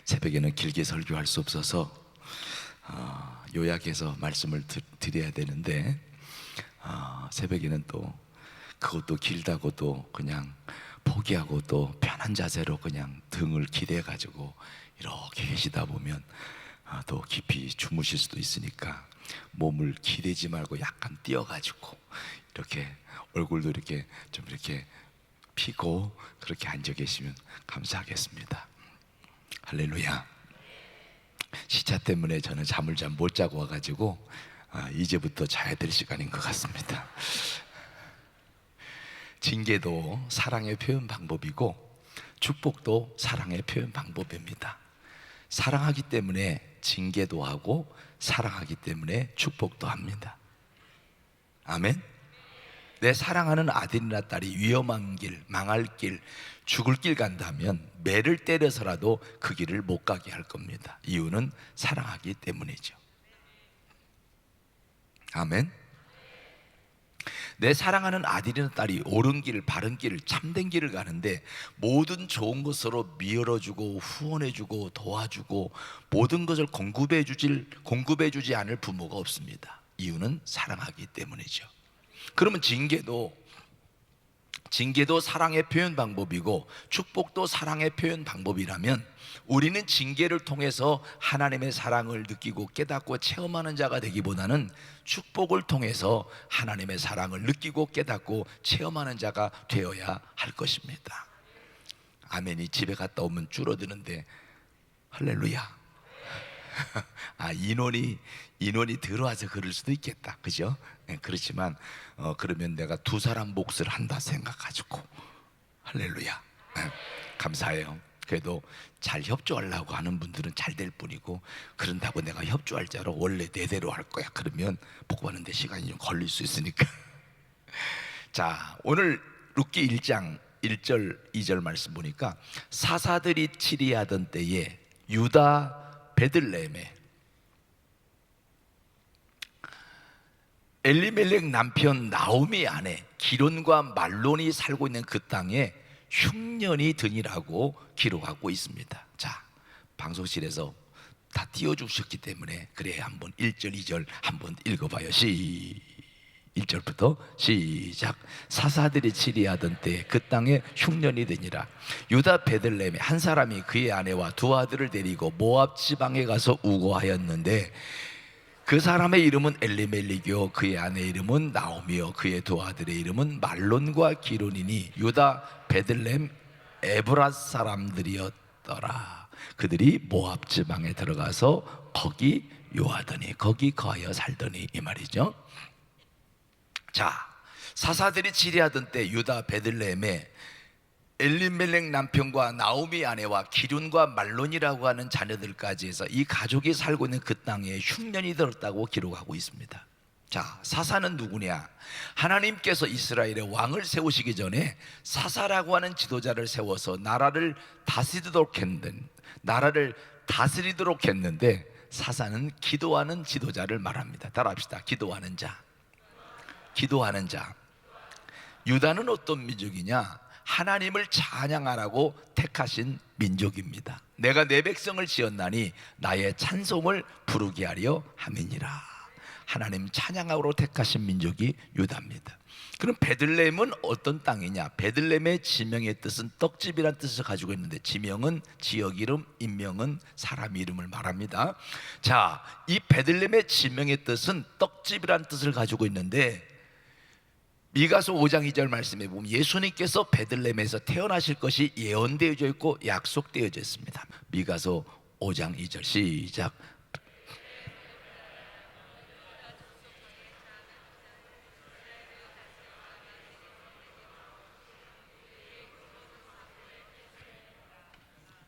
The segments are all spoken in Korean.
새벽에는 길게 설교할 수 없어서 요약해서 말씀을 드려야 되는데, 새벽에는 또 그것도 길다고 또 그냥 포기하고 또 편한 자세로 그냥 등을 기대 가지고 이렇게 계시다 보면 또 깊이 주무실 수도 있으니까 몸을 기대지 말고 약간 띄어가지고 이렇게 얼굴도 이렇게 좀 이렇게 피고 그렇게 앉아 계시면 감사하겠습니다. 할렐루야. 시차 때문에 저는 잠을 잘 못 자고 와가지고 이제부터 자야 될 시간인 것 같습니다. 징계도 사랑의 표현 방법이고 축복도 사랑의 표현 방법입니다. 사랑하기 때문에 징계도 하고 사랑하기 때문에 축복도 합니다. 아멘. 내 사랑하는 아들이나 딸이 위험한 길, 망할 길, 죽을 길 간다면 매를 때려서라도 그 길을 못 가게 할 겁니다. 이유는 사랑하기 때문이죠. 아멘. 내 사랑하는 아들이나 딸이 옳은 길, 바른 길, 참된 길을 가는데 모든 좋은 것으로 밀어주고 후원해주고 도와주고 모든 것을 공급해주지 않을 부모가 없습니다. 이유는 사랑하기 때문이죠. 그러면 징계도 사랑의 표현 방법이고 축복도 사랑의 표현 방법이라면 우리는 징계를 통해서 하나님의 사랑을 느끼고 깨닫고 체험하는 자가 되기보다는 축복을 통해서 하나님의 사랑을 느끼고 깨닫고 체험하는 자가 되어야 할 것입니다. 아멘이 집에 갔다 오면 줄어드는데 할렐루야. 인원이 들어와서 그럴 수도 있겠다, 그죠? 네, 그렇지만 그러면 내가 두 사람 몫을 한다 생각가지고 할렐루야. 네, 감사해요. 그래도 잘 협조하려고 하는 분들은 잘 될 뿐이고, 그런다고 내가 협조할 자로 원래 내대로 할 거야 그러면 복받는데 시간이 좀 걸릴 수 있으니까. 자, 오늘 룻기 1장 1절 2절 말씀 보니까 사사들이 치리하던 때에 유다 베들레헴에 엘리멜렉 남편 나오미 아내 기론과 말론이 살고 있는 그 땅에 흉년이 드니라고 기록하고 있습니다. 자, 방송실에서 다 띄워주셨기 때문에 그래 한번 1절 2절 한번 읽어봐요. 1절부터 시작. 사사들이 치리하던 때 그 땅에 흉년이 드니라. 유다 베들레헴에 한 사람이 그의 아내와 두 아들을 데리고 모압 지방에 가서 우거하였는데 그 사람의 이름은 엘리멜릭이요 그의 아내 이름은 나오미요 그의 두 아들의 이름은 말론과 기론이니 유다 베들레헴 에브라 사람들이었더라. 그들이 모압 지방에 들어가서 거기 요하더니 거기 거하여 살더니 이 말이죠. 자, 사사들이 치리하던 때 유다 베들레헴에 엘리멜렉 남편과 나오미 아내와 기륜과 말론이라고 하는 자녀들까지 해서 이 가족이 살고 있는 그 땅에 흉년이 들었다고 기록하고 있습니다. 자, 사사는 누구냐? 하나님께서 이스라엘의 왕을 세우시기 전에 사사라고 하는 지도자를 세워서 나라를 다스리도록 했는데 사사는 기도하는 지도자를 말합니다. 따라합시다. 기도하는 자. 유다는 어떤 민족이냐? 하나님을 찬양하라고 택하신 민족입니다. 내가 내 백성을 지었나니 나의 찬송을 부르게 하려 함이니라. 하나님 찬양하러 택하신 민족이 유다입니다. 그럼 베들레헴은 어떤 땅이냐? 베들레헴의 지명의 뜻은 떡집이라는 뜻을 가지고 있는데, 지명은 지역 이름, 인명은 사람 이름을 말합니다. 자, 이 베들레헴의 지명의 뜻은 떡집이라는 뜻을 가지고 있는데, 미가서 5장 2절 말씀에 보면 예수님께서 베들레헴에서 태어나실 것이 예언되어져 있고 약속되어져 있습니다. 미가서 5장 2절 시작.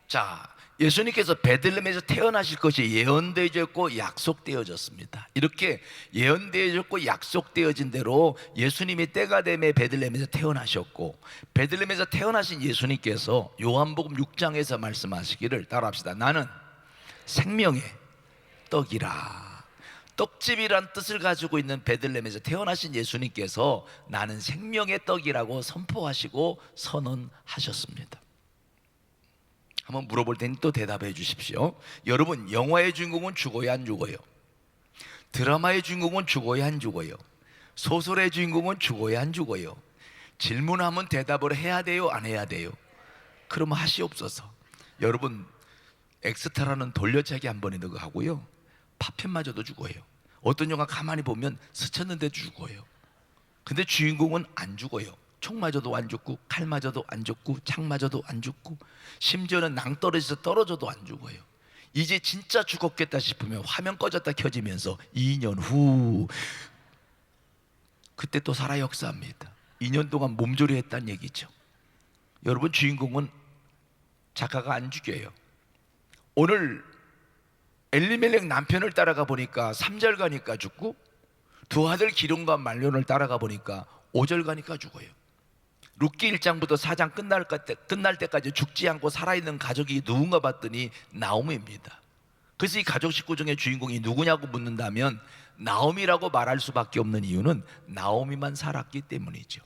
자, 예수님께서 베들레헴에서 태어나실 것이 예언되어졌고 약속되어졌습니다. 이렇게 예언되어졌고 약속되어진 대로 예수님이 때가 되매 베들레헴에서 태어나셨고, 베들레헴에서 태어나신 예수님께서 요한복음 6장에서 말씀하시기를, 따라합시다. 나는 생명의 떡이라. 떡집이란 뜻을 가지고 있는 베들레헴에서 태어나신 예수님께서 나는 생명의 떡이라고 선포하시고 선언하셨습니다. 한번 물어볼 테니 또 대답해 주십시오. 여러분, 영화의 주인공은 죽어야 안 죽어요? 드라마의 주인공은 죽어야 안 죽어요? 소설의 주인공은 죽어야 안 죽어요? 질문하면 대답을 해야 돼요, 안 해야 돼요? 그러면 하시옵소서. 여러분, 엑스트라는 돌려차기 한 번에 넣어 하고요, 파편마저도 죽어요. 어떤 영화 가만히 보면 스쳤는데 죽어요. 근데 주인공은 안 죽어요. 총 맞아도 안 죽고, 칼 맞아도 안 죽고, 창 맞아도 안 죽고, 심지어는 낭떠러지에서 떨어져도 안 죽어요. 이제 진짜 죽었겠다 싶으면 화면 꺼졌다 켜지면서 2년 후 그때 또 살아 역사합니다. 2년 동안 몸조리 했다는 얘기죠. 여러분, 주인공은 작가가 안 죽여요. 오늘 엘리멜렉 남편을 따라가 보니까 3절 가니까 죽고, 두 아들 기lum과 말론을 따라가 보니까 5절 가니까 죽어요. 룻기 1장부터 4장 끝날 때까지 죽지 않고 살아있는 가족이 누군가 봤더니 나오미입니다. 그래서 이 가족 식구 중에 주인공이 누구냐고 묻는다면 나오미라고 말할 수밖에 없는 이유는 나오미만 살았기 때문이죠.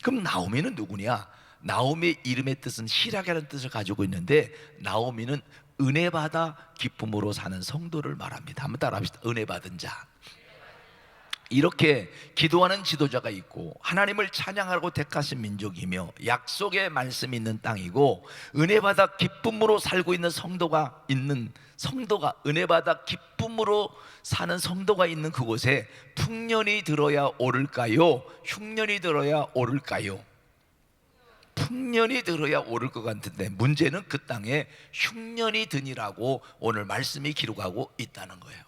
그럼 나오미는 누구냐? 나오미의 이름의 뜻은 희락이라는 뜻을 가지고 있는데, 나오미는 은혜 받아 기쁨으로 사는 성도를 말합니다. 한번 따라합시다. 은혜 받은 자. 이렇게 기도하는 지도자가 있고, 하나님을 찬양하고 택하신 민족이며, 약속의 말씀이 있는 땅이고, 은혜받아 기쁨으로 살고 있는 성도가 은혜받아 기쁨으로 사는 성도가 있는 그곳에 풍년이 들어야 오를까요? 흉년이 들어야 오를까요? 풍년이 들어야 오를 것 같은데, 문제는 그 땅에 흉년이 드니라고 오늘 말씀이 기록하고 있다는 거예요.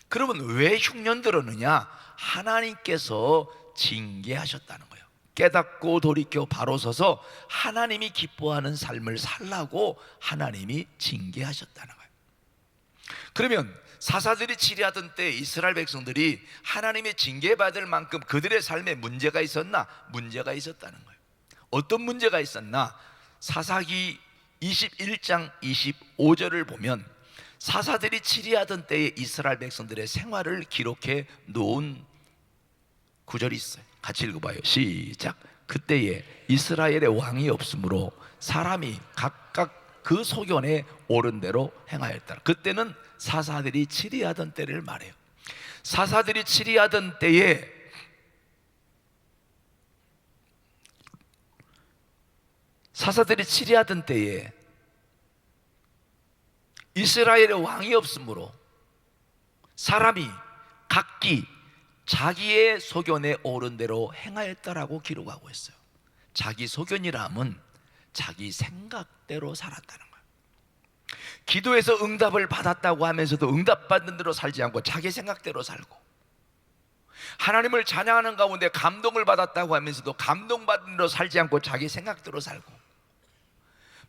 그러면 왜 흉년 들었느냐? 하나님께서 징계하셨다는 거예요. 깨닫고 돌이켜 바로 서서 하나님이 기뻐하는 삶을 살라고 하나님이 징계하셨다는 거예요. 그러면 사사들이 치리하던 때 이스라엘 백성들이 하나님의 징계받을 만큼 그들의 삶에 문제가 있었나? 문제가 있었다는 거예요. 어떤 문제가 있었나? 사사기 21장 25절을 보면 사사들이 치리하던 때의 이스라엘 백성들의 생활을 기록해 놓은 구절이 있어요. 같이 읽어봐요. 시작. 그때에 이스라엘의 왕이 없으므로 사람이 각각 그 소견에 옳은 대로 행하였다. 그때는 사사들이 치리하던 때를 말해요. 사사들이 치리하던 때에 이스라엘의 왕이 없으므로 사람이 각기 자기의 소견에 옳은 대로 행하였다라고 기록하고 있어요. 자기 소견이라 하면 자기 생각대로 살았다는 거예요. 기도해서 응답을 받았다고 하면서도 응답받는 대로 살지 않고 자기 생각대로 살고, 하나님을 찬양하는 가운데 감동을 받았다고 하면서도 감동받는 대로 살지 않고 자기 생각대로 살고,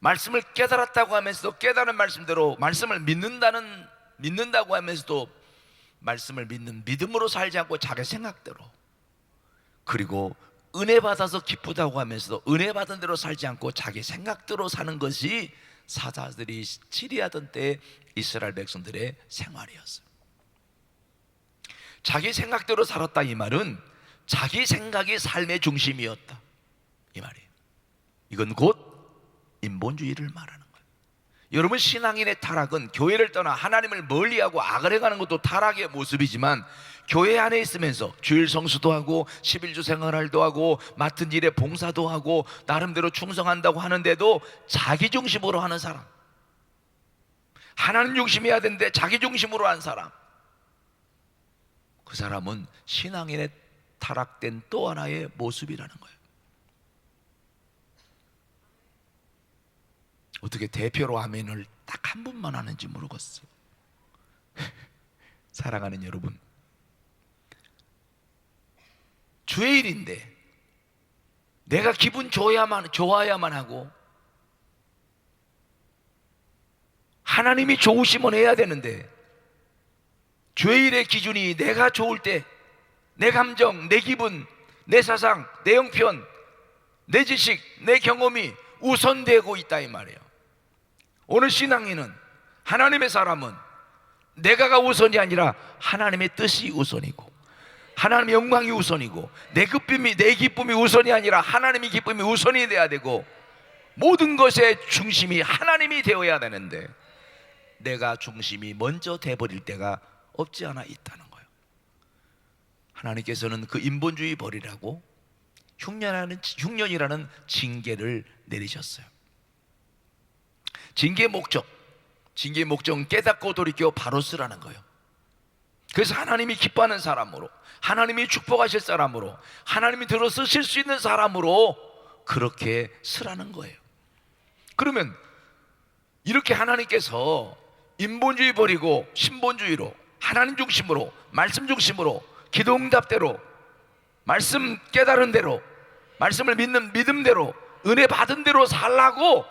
말씀을 깨달았다고 하면서도 깨달은 말씀대로 말씀을 믿는다고 하면서도 말씀을 믿는 믿음으로 살지 않고 자기 생각대로, 그리고 은혜 받아서 기쁘다고 하면서도 은혜 받은 대로 살지 않고 자기 생각대로 사는 것이 사사들이 치리하던 때 이스라엘 백성들의 생활이었어요. 자기 생각대로 살았다 이 말은 자기 생각이 삶의 중심이었다 이 말이에요. 이건 곧 인본주의를 말하는 거예요. 여러분, 신앙인의 타락은 교회를 떠나 하나님을 멀리하고 악을 해가는 것도 타락의 모습이지만, 교회 안에 있으면서 주일 성수도 하고 11주 생활도 하고 맡은 일에 봉사도 하고 나름대로 충성한다고 하는데도 자기 중심으로 하는 사람, 하나님 중심이어야 되는데 자기 중심으로 한 사람, 그 사람은 신앙인의 타락된 또 하나의 모습이라는 거예요. 어떻게 대표로 아멘을 딱 한 번만 하는지 모르겠어요. 사랑하는 여러분, 주의 일인데 내가 기분 좋아야만 하고 하나님이 좋으시면 해야 되는데, 주의 일의 기준이 내가 좋을 때 내 감정, 내 기분, 내 사상, 내 형편, 내 지식, 내 경험이 우선되고 있다 이 말이에요. 오늘 신앙인은, 하나님의 사람은 내가가 우선이 아니라 하나님의 뜻이 우선이고 하나님의 영광이 우선이고, 내 기쁨이 우선이 아니라 하나님의 기쁨이 우선이 돼야 되고, 모든 것의 중심이 하나님이 되어야 되는데 내가 중심이 먼저 돼버릴 때가 없지 않아 있다는 거예요. 하나님께서는 그 인본주의 버리라고 흉년이라는 징계를 내리셨어요. 징계의 목적은 깨닫고 돌이켜 바로 쓰라는 거예요. 그래서 하나님이 기뻐하는 사람으로, 하나님이 축복하실 사람으로, 하나님이 들어 쓰실 수 있는 사람으로 그렇게 쓰라는 거예요. 그러면 이렇게 하나님께서 인본주의 버리고 신본주의로, 하나님 중심으로, 말씀 중심으로, 기도 응답대로, 말씀 깨달은 대로, 말씀을 믿는 믿음대로, 은혜 받은 대로 살라고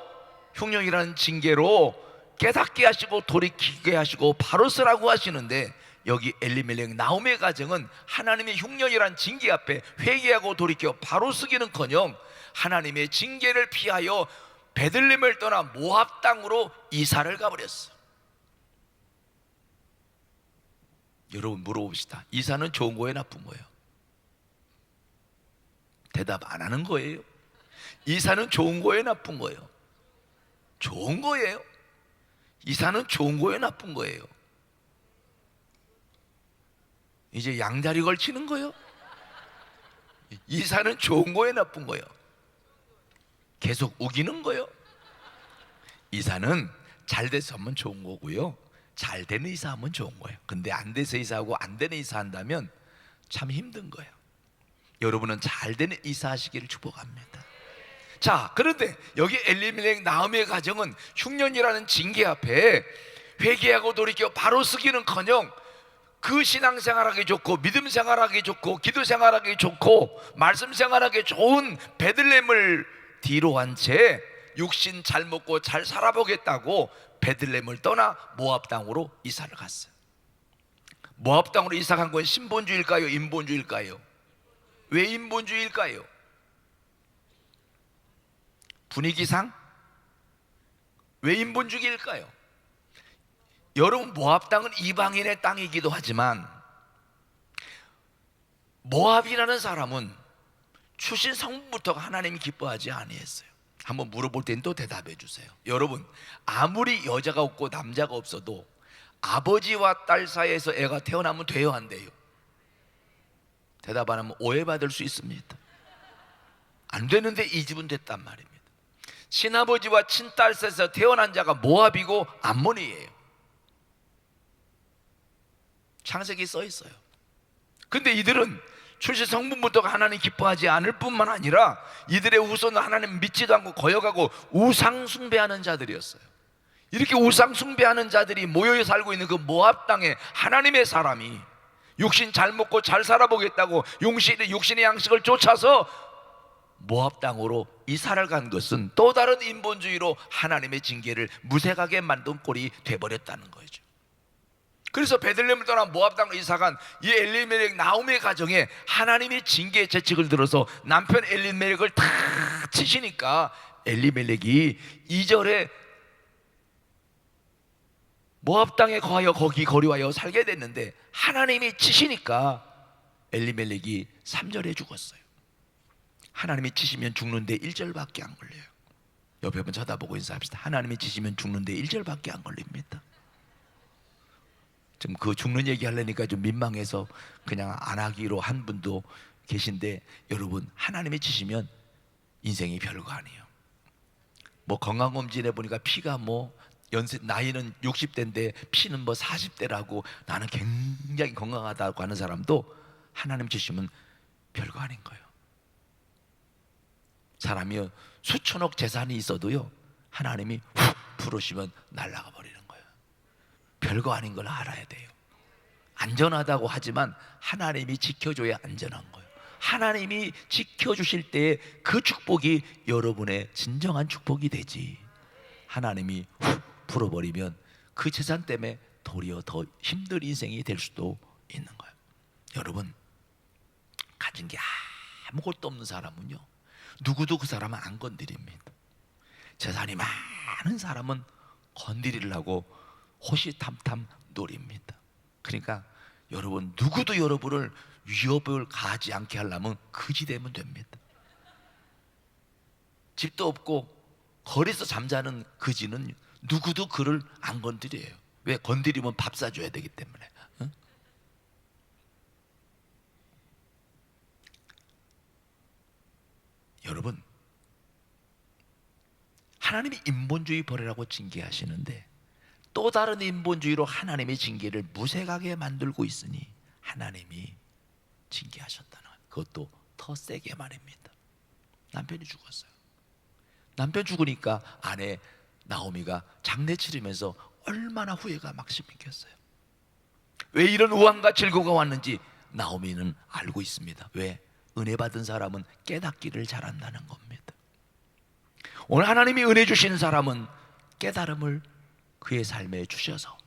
흉령이라는 징계로 깨닫게 하시고 돌이키게 하시고 바로 쓰라고 하시는데, 여기 엘리멜렉 나홈의 가정은 하나님의 흉년이란 징계 앞에 회개하고 돌이켜 바로 쓰기는커녕 하나님의 징계를 피하여 베들레헴을 떠나 모압 땅으로 이사를 가버렸어. 여러분 물어봅시다. 이사는 좋은 거예요, 나쁜 거예요? 대답 안 하는 거예요. 이사는 좋은 거예요, 나쁜 거예요? 좋은 거예요. 이사는 좋은 거예요, 나쁜 거예요? 이제 양다리 걸치는 거예요? 이사는 좋은 거예요, 나쁜 거예요? 계속 우기는 거예요? 이사는 잘 돼서 하면 좋은 거고요, 잘 되는 이사하면 좋은 거예요. 근데 안 돼서 이사하고 안 되는 이사한다면 참 힘든 거예요. 여러분은 잘 되는 이사하시기를 축복합니다. 자, 그런데 여기 엘리멜렉 나홈의 가정은 흉년이라는 징계 앞에 회개하고 돌이켜 바로 쓰기는커녕 그 신앙생활하기 좋고 믿음 생활하기 좋고 기도 생활하기 좋고 말씀 생활하기 좋은 베들레헴을 뒤로 한 채 육신 잘 먹고 잘 살아보겠다고 베들레헴을 떠나 모압 땅으로 이사를 갔어요. 모압 땅으로 이사 간 건 신본주의일까요, 인본주의일까요? 왜 인본주의일까요? 분위기상? 왜 인본주의일까요? 여러분, 모압 땅은 이방인의 땅이기도 하지만 모압이라는 사람은 출신 성분부터 하나님이 기뻐하지 아니했어요. 한번 물어볼 때는 또 대답해 주세요. 여러분, 아무리 여자가 없고 남자가 없어도 아버지와 딸 사이에서 애가 태어나면 돼요, 안 돼요? 대답 안 하면 오해받을 수 있습니다. 안 되는데 이 집은 됐단 말입니다. 친아버지와 친딸 사이에서 태어난 자가 모압이고 암몬이에요. 창세기 써 있어요. 근데 이들은 출신 성분부터 하나님 기뻐하지 않을 뿐만 아니라 이들의 후손은 하나님 믿지도 않고 거역하고 우상 숭배하는 자들이었어요. 이렇게 우상 숭배하는 자들이 모여 살고 있는 그 모압 땅에 하나님의 사람이 육신 잘 먹고 잘 살아보겠다고 육신의 양식을 쫓아서 모압 땅으로 이사를 간 것은 또 다른 인본주의로 하나님의 징계를 무색하게 만든 꼴이 돼버렸다는 거죠. 그래서 베들레헴을 떠나 모압 땅으로 이사간 이 엘리멜렉 나홈의 가정에 하나님이 징계의 재책을 들어서 남편 엘리멜렉을 다 치시니까 엘리멜렉이 2절에 모압 땅에 거하여 거기 거류하여 살게 됐는데 하나님이 치시니까 엘리멜렉이 3절에 죽었어요. 하나님이 치시면 죽는데 1절밖에 안 걸려요. 옆에 한번 쳐다보고 인사합시다. 하나님이 치시면 죽는데 1절밖에 안 걸립니다. 좀 그 죽는 얘기 하려니까 좀 민망해서 그냥 안 하기로 한 분도 계신데, 여러분, 하나님이 치시면 인생이 별거 아니에요. 뭐 건강검진해 보니까 피가 뭐 나이는 60대인데 피는 뭐 40대라고 나는 굉장히 건강하다고 하는 사람도 하나님 치시면 별거 아닌 거예요. 사람이 수천억 재산이 있어도요, 하나님이 훅 부르시면 날아가 버리는 거예요. 별거 아닌 걸 알아야 돼요. 안전하다고 하지만 하나님이 지켜줘야 안전한 거예요. 하나님이 지켜주실 때에 그 축복이 여러분의 진정한 축복이 되지, 하나님이 훅 풀어버리면 그 재산 때문에 도리어 더 힘든 인생이 될 수도 있는 거예요. 여러분, 가진 게 아무것도 없는 사람은요, 누구도 그 사람은 안 건드립니다. 재산이 많은 사람은 건드리려고 호시탐탐 노립니다. 그러니까 여러분, 누구도 여러분을 위협을 가하지 않게 하려면 그지 되면 됩니다. 집도 없고 거리에서 잠자는 그지는 누구도 그를 안 건드려요. 왜? 건드리면 밥 사줘야 되기 때문에. 응? 여러분, 하나님이 인본주의 버리라고 징계하시는데 또 다른 인본주의로 하나님의 징계를 무색하게 만들고 있으니 하나님이 징계하셨다는, 그것도 더 세게 말입니다. 남편이 죽었어요. 남편 죽으니까 아내 나오미가 장례 치르면서 얼마나 후회가 막심했겠어요. 왜 이런 우환과 질고가 왔는지 나오미는 알고 있습니다. 왜? 은혜 받은 사람은 깨닫기를 잘한다는 겁니다. 오늘 하나님이 은혜 주신 사람은 깨달음을 그의 삶에 주셔서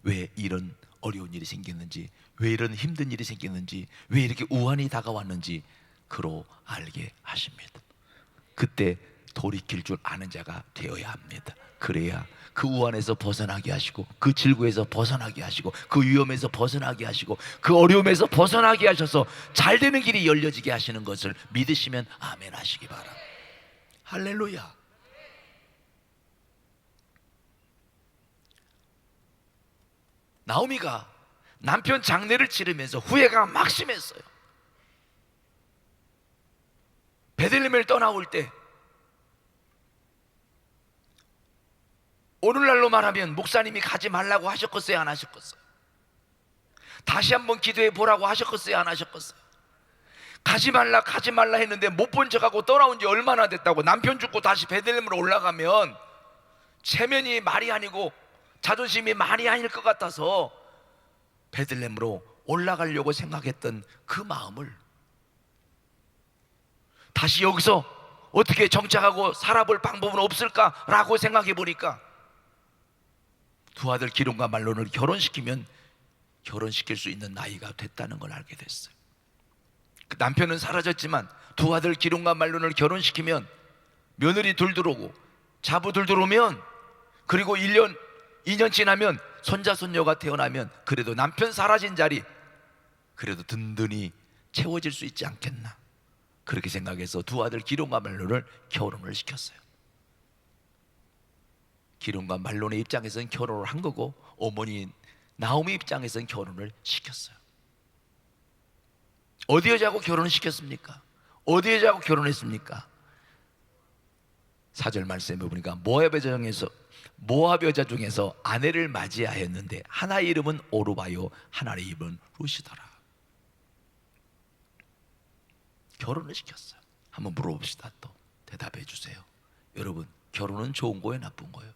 왜 이런 어려운 일이 생겼는지, 왜 이런 힘든 일이 생겼는지, 왜 이렇게 우환이 다가왔는지 그로 알게 하십니다. 그때 돌이킬 줄 아는 자가 되어야 합니다. 그래야 그 우환에서 벗어나게 하시고, 그 질고에서 벗어나게 하시고, 그 위험에서 벗어나게 하시고, 그 어려움에서 벗어나게 하셔서 잘 되는 길이 열려지게 하시는 것을 믿으시면 아멘 하시기 바랍니다. 할렐루야. 나오미가 남편 장례를 치르면서 후회가 막심했어요. 베들레헴을 떠나올 때, 오늘날로 말하면 목사님이 가지 말라고 하셨겠어요, 안 하셨겠어요? 다시 한번 기도해 보라고 하셨겠어요, 안 하셨겠어요? 가지 말라 했는데 못 본 척하고 떠나온 지 얼마나 됐다고. 남편 죽고 다시 베들레헴으로 올라가면 체면이 말이 아니고 자존심이 말이 아닐 것 같아서 베들레헴으로 올라가려고 생각했던 그 마음을 다시 여기서 어떻게 정착하고 살아볼 방법은 없을까라고 생각해 보니까 두 아들 기론과 말론을 결혼시키면 결혼시킬 수 있는 나이가 됐다는 걸 알게 됐어요. 그 남편은 사라졌지만 두 아들 기론과 말론을 결혼시키면 며느리 둘 들어오고 자부 둘 들어오면, 그리고 1년 2년 지나면 손자 손녀가 태어나면 그래도 남편 사라진 자리 그래도 든든히 채워질 수 있지 않겠나, 그렇게 생각해서 두 아들 기론과 말론을 결혼을 시켰어요. 기론과 말론의 입장에서는 결혼을 한 거고, 어머니 나오미 입장에서는 결혼을 시켰어요. 어디 여자하고 결혼을 시켰습니까? 어디 여자하고 결혼했습니까? 4절 말씀해 보니까 모압 여자 중에서 아내를 맞이하였는데 하나의 이름은 오르바요, 하나의 이름은 루시더라. 결혼을 시켰어요. 한번 물어봅시다. 또 대답해 주세요. 여러분, 결혼은 좋은 거예요, 나쁜 거예요?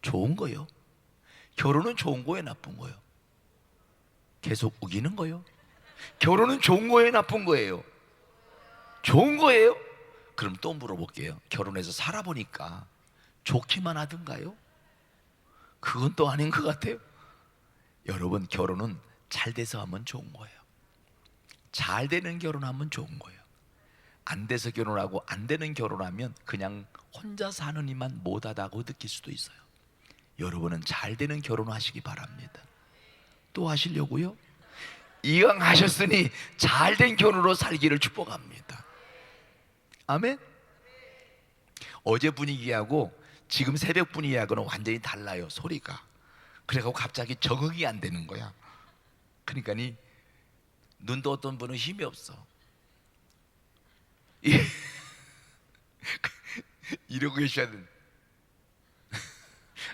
좋은 거예요. 결혼은 좋은 거예요, 나쁜 거예요? 계속 우기는 거예요? 결혼은 좋은 거예요, 나쁜 거예요? 좋은 거예요? 그럼 또 물어볼게요. 결혼해서 살아보니까 좋기만 하던가요? 그건 또 아닌 것 같아요. 여러분, 결혼은 잘 돼서 하면 좋은 거예요. 잘 되는 결혼하면 좋은 거예요. 안 돼서 결혼하고 안 되는 결혼하면 그냥 혼자 사는 이만 못하다고 느낄 수도 있어요. 여러분은 잘 되는 결혼하시기 바랍니다. 또 하시려고요? 이왕 하셨으니 잘 된 결혼으로 살기를 축복합니다. 아멘. 어제 분위기하고 지금 새벽 분위기하고는 완전히 달라요, 소리가. 그래가지고 갑자기 적응이 안 되는 거야. 그러니까 눈도 어떤 분은 힘이 없어. 이러고 계셔야 돼.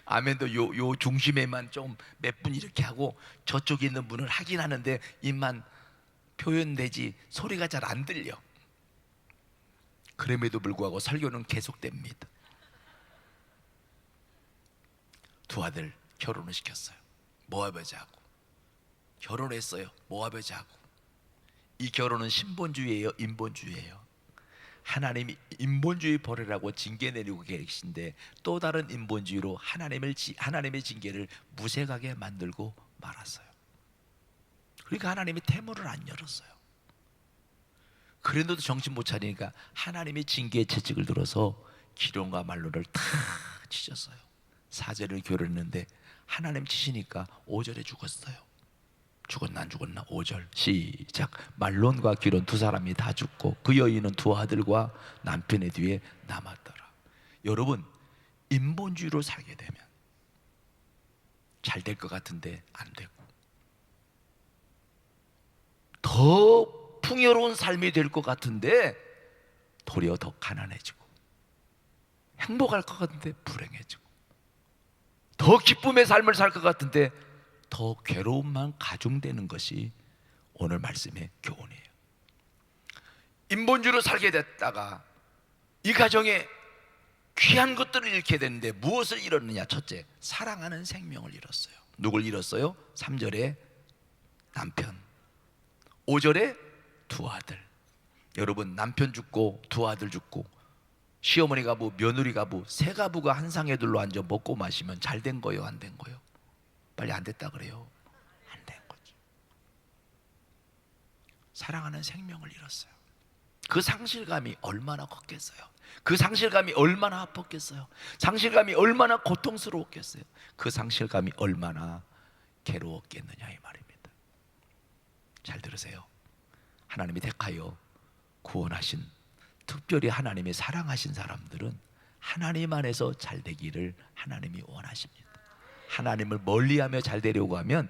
아멘도 요 중심에만 좀 몇 분 이렇게 하고 저쪽에 있는 분을 하긴 하는데 입만 표현되지 소리가 잘 안 들려. 그럼에도 불구하고 설교는 계속됩니다. 두 아들 결혼을 시켰어요. 모압 여자하고 결혼했어요. 모압 여자하고. 이 결혼은 신본주의예요, 인본주의예요? 하나님이 인본주의 버리라고 징계 내리고 계신데 또 다른 인본주의로 하나님의 징계를 무색하게 만들고 말았어요. 그러니까 하나님이 태문을 안 열었어요. 그런데도 정신 못 차리니까 하나님이 징계의 채찍을 들어서 기론과 말론을 다 치셨어요. 4절을 결혼했는데 하나님 치시니까 5절에 죽었어요. 죽었나 안 죽었나? 5절 시작. 말론과 기론 두 사람이 다 죽고 그 여인은 두 아들과 남편의 뒤에 남았더라. 여러분, 인본주의로 살게 되면 잘 될 것 같은데 안 되고, 더 풍요로운 삶이 될 것 같은데 도리어 더 가난해지고, 행복할 것 같은데 불행해지고, 더 기쁨의 삶을 살 것 같은데 더 괴로움만 가중되는 것이 오늘 말씀의 교훈이에요. 인본주의로 살게 됐다가 이 가정에 귀한 것들을 잃게 되는데 무엇을 잃었느냐? 첫째, 사랑하는 생명을 잃었어요. 누굴 잃었어요? 3절에 남편, 5절에 두 아들. 여러분, 남편 죽고 두 아들 죽고 시어머니 가부, 며느리 가부, 세 가부가 한 상에 둘러 앉아 먹고 마시면 잘 된 거예요, 안 된 거예요? 빨리 안 됐다 그래요. 안 된 거죠. 사랑하는 생명을 잃었어요. 그 상실감이 얼마나 컸겠어요. 그 상실감이 얼마나 아팠겠어요. 상실감이 얼마나 고통스러웠겠어요. 그 상실감이 얼마나 괴로웠겠느냐 이 말입니다. 잘 들으세요. 하나님이 택하여 구원하신, 특별히 하나님이 사랑하신 사람들은 하나님 안에서 잘 되기를 하나님이 원하십니다. 하나님을 멀리하며 잘 되려고 하면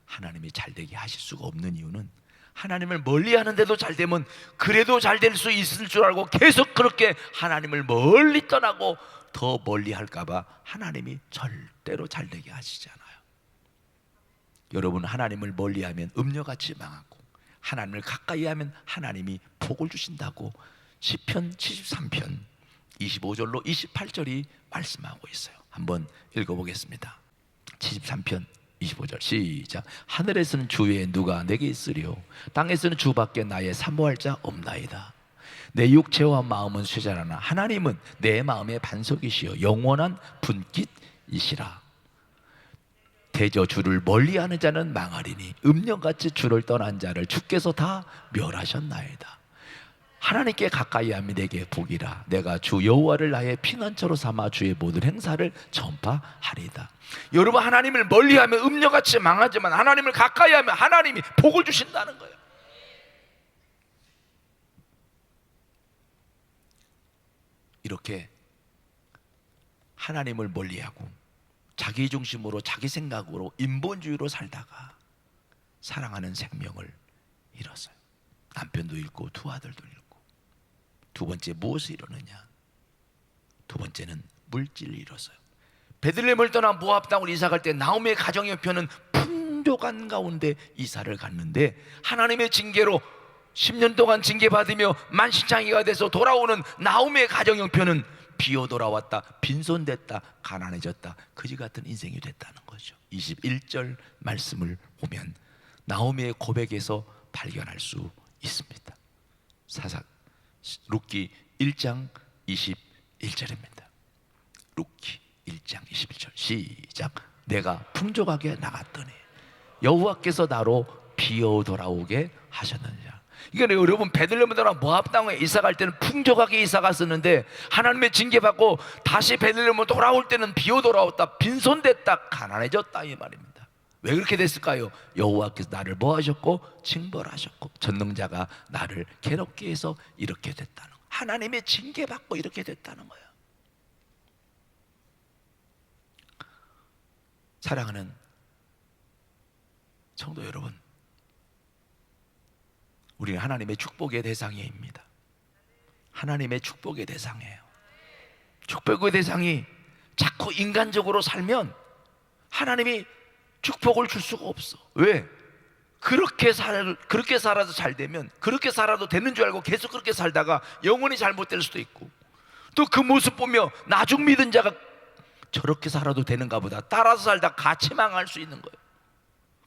하나님이 잘 되게 하실 수가 없는 이유는, 하나님을 멀리하는데도 잘 되면 그래도 잘 될 수 있을 줄 알고 계속 그렇게 하나님을 멀리 떠나고 더 멀리 할까 봐 하나님이 절대로 잘 되게 하시지 않아요. 여러분, 하나님을 멀리하면 음녀같이 망하고 하나님을 가까이 하면 하나님이 복을 주신다고 시편 73편 25절로 28절이 말씀하고 있어요. 한번 읽어보겠습니다. 73편 25절 시작. 하늘에서는 주 외에 누가 내게 있으리요? 땅에서는 주밖에 나의 사모할 자 없나이다. 내 육체와 마음은 쇠잔하나 하나님은 내 마음의 반석이시여 영원한 분깃이시라. 대저 주를 멀리하는 자는 망하리니 음녀같이 주를 떠난 자를 주께서 다 멸하셨나이다. 하나님께 가까이 함이 내게 복이라. 내가 주 여호와를 나의 피난처로 삼아 주의 모든 행사를 전파하리다. 여러분, 하나님을 멀리하면 음녀같이 망하지만 하나님을 가까이 하면 하나님이 복을 주신다는 거예요. 이렇게 하나님을 멀리하고 자기 중심으로 자기 생각으로 인본주의로 살다가 사랑하는 생명을 잃었어요. 남편도 잃고 두 아들도 잃고. 두 번째, 무엇을 잃었느냐? 두 번째는 물질을 잃었어요. 베들레헴을 떠나 모압 땅으로 이사 갈 때 나오미의 가정 형편은 풍족한 가운데 이사를 갔는데 하나님의 징계로 10년 동안 징계받으며 만신창이가 돼서 돌아오는 나오미의 가정 형편은 비어 돌아왔다, 빈손됐다, 가난해졌다, 거지 같은 인생이 됐다는 거죠. 21절 말씀을 보면 나오미의 고백에서 발견할 수 있습니다. 룻기 1장 21절입니다. 룻기 1장 21절 시작. 내가 풍족하게 나갔더니 여호와께서 나로 비어 돌아오게 하셨느니라. 이게 여러분, 베들레헴으로 모압 땅에 이사 갈 때는 풍족하게 이사 갔었는데 하나님의 징계받고 다시 베들레헴으로 돌아올 때는 비어 돌아왔다, 빈손됐다, 가난해졌다 이 말입니다. 왜 그렇게 됐을까요? 여호와께서 나를 뭐 하셨고? 징벌하셨고 전능자가 나를 괴롭게 해서 이렇게 됐다는 거예요. 하나님의 징계받고 이렇게 됐다는 거예요. 사랑하는 성도 여러분, 우리는 하나님의 축복의 대상입니다. 하나님의 축복의 대상이에요. 축복의 대상이 자꾸 인간적으로 살면 하나님이 축복을 줄 수가 없어. 왜? 그렇게 살아도 잘 되면, 그렇게 살아도 되는 줄 알고 계속 그렇게 살다가 영원히 잘못될 수도 있고, 또 그 모습 보며 나중 믿은 자가 저렇게 살아도 되는가 보다 따라서 살다 같이 망할 수 있는 거예요.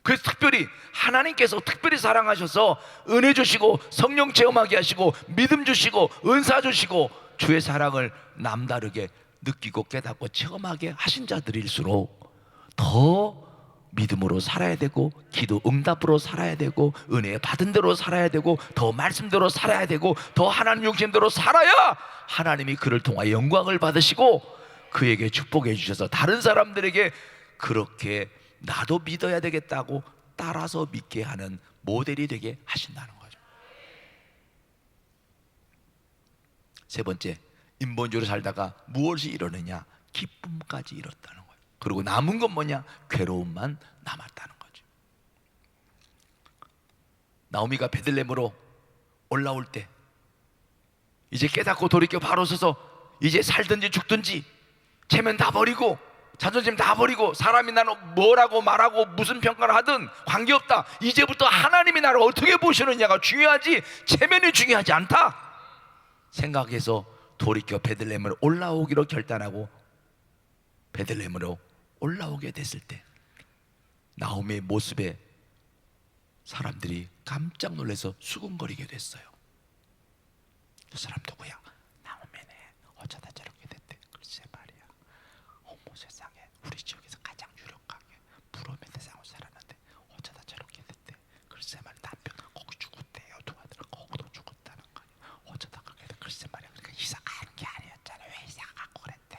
그래서 특별히 하나님께서 특별히 사랑하셔서 은혜 주시고 성령 체험하게 하시고 믿음 주시고 은사 주시고 주의 사랑을 남다르게 느끼고 깨닫고 체험하게 하신 자들일수록 더 믿음으로 살아야 되고 기도 응답으로 살아야 되고 은혜 받은 대로 살아야 되고 더 말씀대로 살아야 되고 더 하나님 중심대로 살아야 하나님이 그를 통하여 영광을 받으시고 그에게 축복해 주셔서 다른 사람들에게 그렇게 나도 믿어야 되겠다고 따라서 믿게 하는 모델이 되게 하신다는 거죠. 세 번째, 인본주의로 살다가 무엇이 이러느냐? 기쁨까지 잃었다는 거예요. 그리고 남은 건 뭐냐? 괴로움만 남았다는 거죠. 나오미가 베들레헴으로 올라올 때 이제 깨닫고 돌이켜 바로 서서 이제 살든지 죽든지 체면 다 버리고 자존심 다 버리고 사람이 나를 뭐라고 말하고 무슨 평가를 하든 관계없다. 이제부터 하나님이 나를 어떻게 보시느냐가 중요하지 체면이 중요하지 않다 생각해서 돌이켜 베들레헴으로 올라오기로 결단하고 베들레헴으로 올라오게 됐을 때 나오미의 모습에 사람들이 깜짝 놀라서 수군거리게 됐어요. 저 사람 누구야? 나오미네. 어쩌다 저렇게 됐대. 글쎄 말이야. 어머 세상에 우리 지역에서 가장 유력하게 부러움의 대상으로 살았는데 어쩌다 저렇게 됐대. 글쎄 말이야. 남편 거기 죽었대요. 두 아들 거기도 죽었다는 거야. 어쩌다 그렇게 됐대. 글쎄 말이야. 그러니까 이사 가는 게 아니었잖아. 왜 이사 가고 그랬대.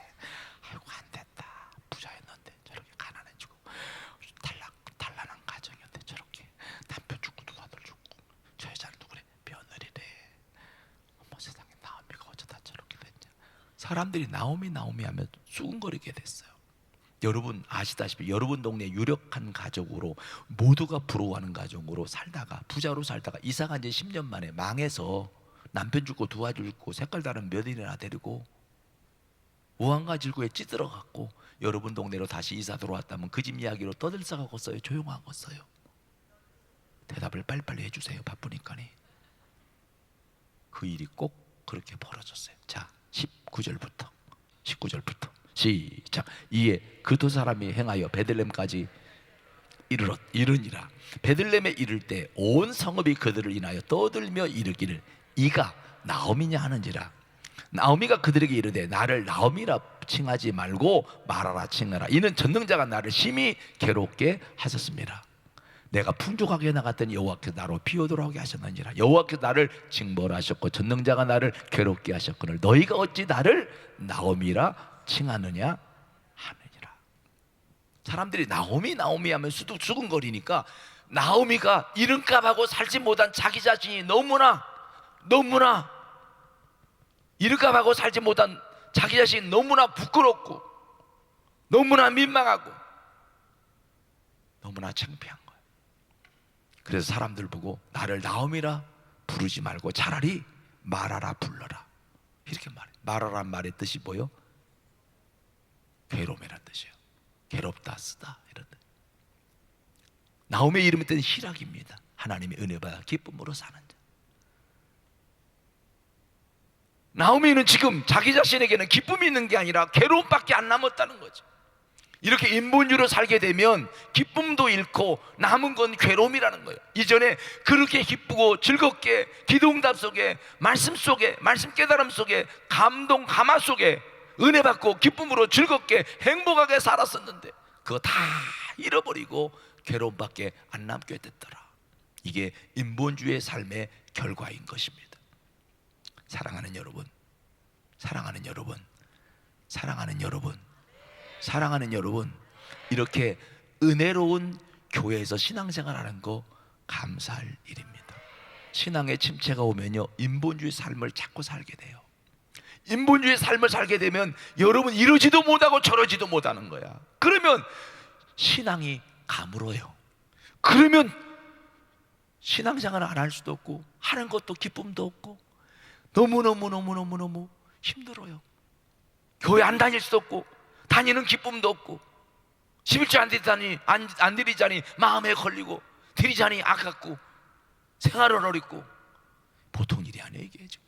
아이고 안 됐다. 부자였는데 저렇게 가난해지고 단란한 가정이었는데 저렇게 남편 죽고 두 아들 죽고 저 여자는 누구래? 며느리래. 어머 세상에 나오미가 어쩌다 저렇게 됐냐. 사람들이 나오미 하면 수군거리게 됐어요. 여러분 아시다시피 여러분 동네 유력한 가족으로 모두가 부러워하는 가정으로 살다가 부자로 살다가 이사간 지 10년 만에 망해서 남편 죽고 두 아들 죽고 색깔 다른 며느리나 데리고 우한가질구에 찌들어갔고 여러분 동네로 다시 이사 들어왔다면 그 집 이야기로 떠들썩하겠어요? 조용하겠어요? 대답을 빨리빨리 해주세요. 바쁘니까니. 그 일이 꼭 그렇게 벌어졌어요. 자 19절부터 시작. 이에 그 두 사람이 행하여 베들레헴까지 이르니라. 베들레헴에 이를 때 온 성읍이 그들을 인하여 떠들며 이르기를 이가 나오미냐 하는지라. 나오미가 그들에게 이르되 나를 나오미라 칭하지 말고 마라라 칭하라. 이는 전능자가 나를 심히 괴롭게 하셨습니다. 내가 풍족하게 나갔더니 여호와께서 나로 비오도록 하게 하셨느니라. 여호와께서 나를 징벌하셨고 전능자가 나를 괴롭게 하셨거늘 너희가 어찌 나를 나오미라 칭하느냐 하느니라. 사람들이 나오미 하면 수근거리니까 나오미가 이름값하고 살지 못한 자기 자신이 너무나 이름값하고 살지 못한 자기 자신이 너무나 부끄럽고 너무나 민망하고 너무나 창피한 거예요. 그래서 사람들 보고 나를 나오미라 부르지 말고 차라리 마라라 불러라 이렇게 말해요. 마라란 말의 뜻이 뭐예요? 괴로움이란 뜻이에요. 괴롭다 쓰다 이런 뜻. 나오미의 이름의 뜻은 희락입니다. 하나님의 은혜 받아 기쁨으로 사는 자. 나오미는 지금 자기 자신에게는 기쁨이 있는 게 아니라 괴로움밖에 안 남았다는 거죠. 이렇게 인본주의로 살게 되면 기쁨도 잃고 남은 건 괴로움이라는 거예요. 이전에 그렇게 기쁘고 즐겁게 기도응답 속에 말씀 깨달음 속에 감동 감화 속에 은혜 받고 기쁨으로 즐겁게 행복하게 살았었는데 그거 다 잃어버리고 괴로움밖에 안 남게 됐더라. 이게 인본주의의 삶의 결과인 것입니다. 사랑하는 여러분, 이렇게 은혜로운 교회에서 신앙생활하는 거 감사할 일입니다. 신앙의 침체가 오면요 인본주의 삶을 자꾸 살게 돼요. 인본주의 삶을 살게 되면 여러분 이러지도 못하고 저러지도 못하는 거야. 그러면 신앙이 가물어요. 그러면 신앙생활을 안 할 수도 없고 하는 것도 기쁨도 없고 너무 힘들어요. 교회 안 다닐 수도 없고 다니는 기쁨도 없고 11조 안 드리자니 마음에 걸리고 드리자니 아깝고 생활은 어렵고 보통 일이 아니에요 이게 지금.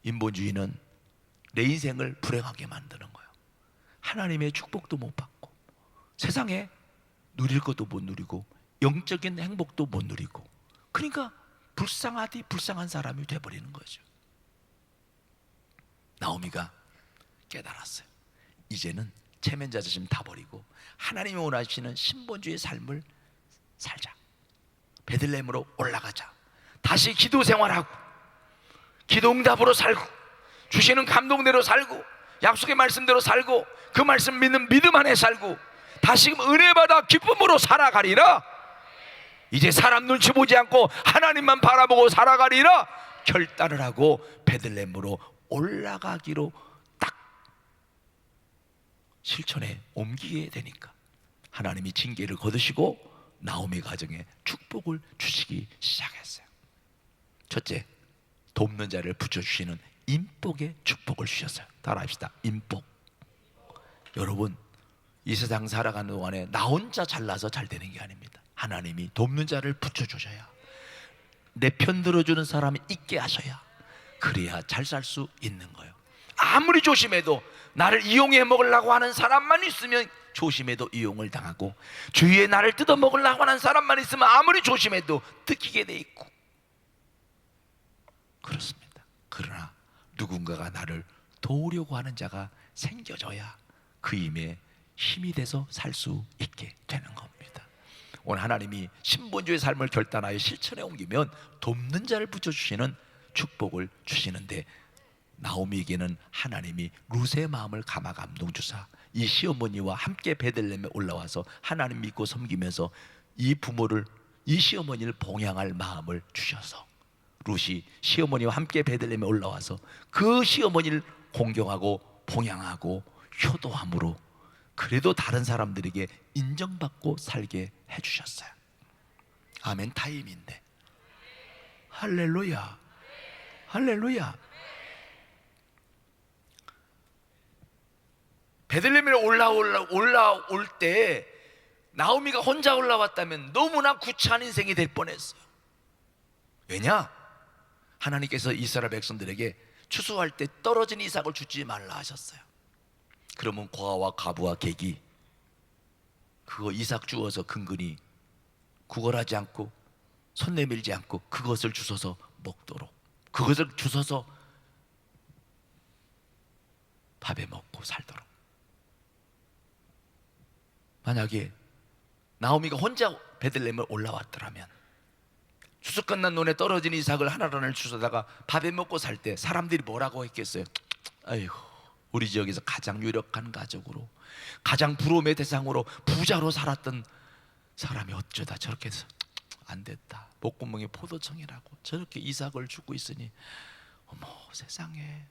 인본주의는 내 인생을 불행하게 만드는 거예요. 하나님의 축복도 못 받고 세상에 누릴 것도 못 누리고 영적인 행복도 못 누리고 그러니까 불쌍한 사람이 돼버리는 거죠. 나오미가 깨달았어요. 이제는 체면 자존심 다 버리고 하나님이 원하시는 신본주의 삶을 살자. 베들레헴으로 올라가자. 다시 기도 생활하고 기도응답으로 살고 주시는 감동대로 살고 약속의 말씀대로 살고 그 말씀 믿는 믿음 안에 살고 다시금 은혜 받아 기쁨으로 살아가리라. 이제 사람 눈치 보지 않고 하나님만 바라보고 살아가리라. 결단을 하고 베들레헴으로 올라가기로 딱 실천에 옮기게 되니까 하나님이 징계를 거두시고 나오미 가정에 축복을 주시기 시작했어요. 첫째, 돕는 자를 붙여주시는 인복의 축복을 주셨어요. 따라합시다. 인복. 여러분, 이 세상 살아가는 동안에 나 혼자 잘나서 잘 되는 게 아닙니다. 하나님이 돕는 자를 붙여주셔야, 내 편 들어주는 사람이 있게 하셔야, 그래야 잘 살 수 있는 거예요. 아무리 조심해도 나를 이용해 먹으려고 하는 사람만 있으면 조심해도 이용을 당하고, 주위에 나를 뜯어 먹으려고 하는 사람만 있으면 아무리 조심해도 뜯기게 돼 있고 그렇습니다. 그러나 누군가가 나를 도우려고 하는 자가 생겨져야 그 힘에 힘이 돼서 살 수 있게 되는 겁니다. 오늘 하나님이 신본주의 삶을 결단하여 실천에 옮기면 돕는 자를 붙여주시는 축복을 주시는데, 나오미에게는 하나님이 룻의 마음을 감화 감동 주사 이 시어머니와 함께 베들레헴에 올라와서 하나님 믿고 섬기면서 이 부모를, 이 시어머니를 봉양할 마음을 주셔서 룻이 시어머니와 함께 베들레헴에 올라와서 그 시어머니를 공경하고 봉양하고 효도함으로 그래도 다른 사람들에게 인정받고 살게 해주셨어요. 아멘 타임인데. 할렐루야, 할렐루야. 베들레헴에 올라올 때 나오미가 혼자 올라왔다면 너무나 구차한 인생이 될 뻔했어요. 왜냐? 하나님께서 이스라엘 백성들에게 추수할 때 떨어진 이삭을 주지 말라 하셨어요. 그러면 고아와 가부와 객이 그거 이삭 주어서 근근히 구걸하지 않고 손 내밀지 않고 그것을 주워서 먹도록, 그것을 주워서 밥에 먹고 살도록. 만약에 나오미가 혼자 베들레헴을 올라왔더라면 추수 끝난 논에 떨어진 이삭을 하나하나 주워다가 밥에 먹고 살 때 사람들이 뭐라고 했겠어요? 아이고, 우리 지역에서 가장 유력한 가족으로, 가장 부러움의 대상으로 부자로 살았던 사람이 어쩌다 저렇게 해서 안 됐다, 목구멍에 포도청이라고 저렇게 이삭을 주고 있으니 어머 세상에,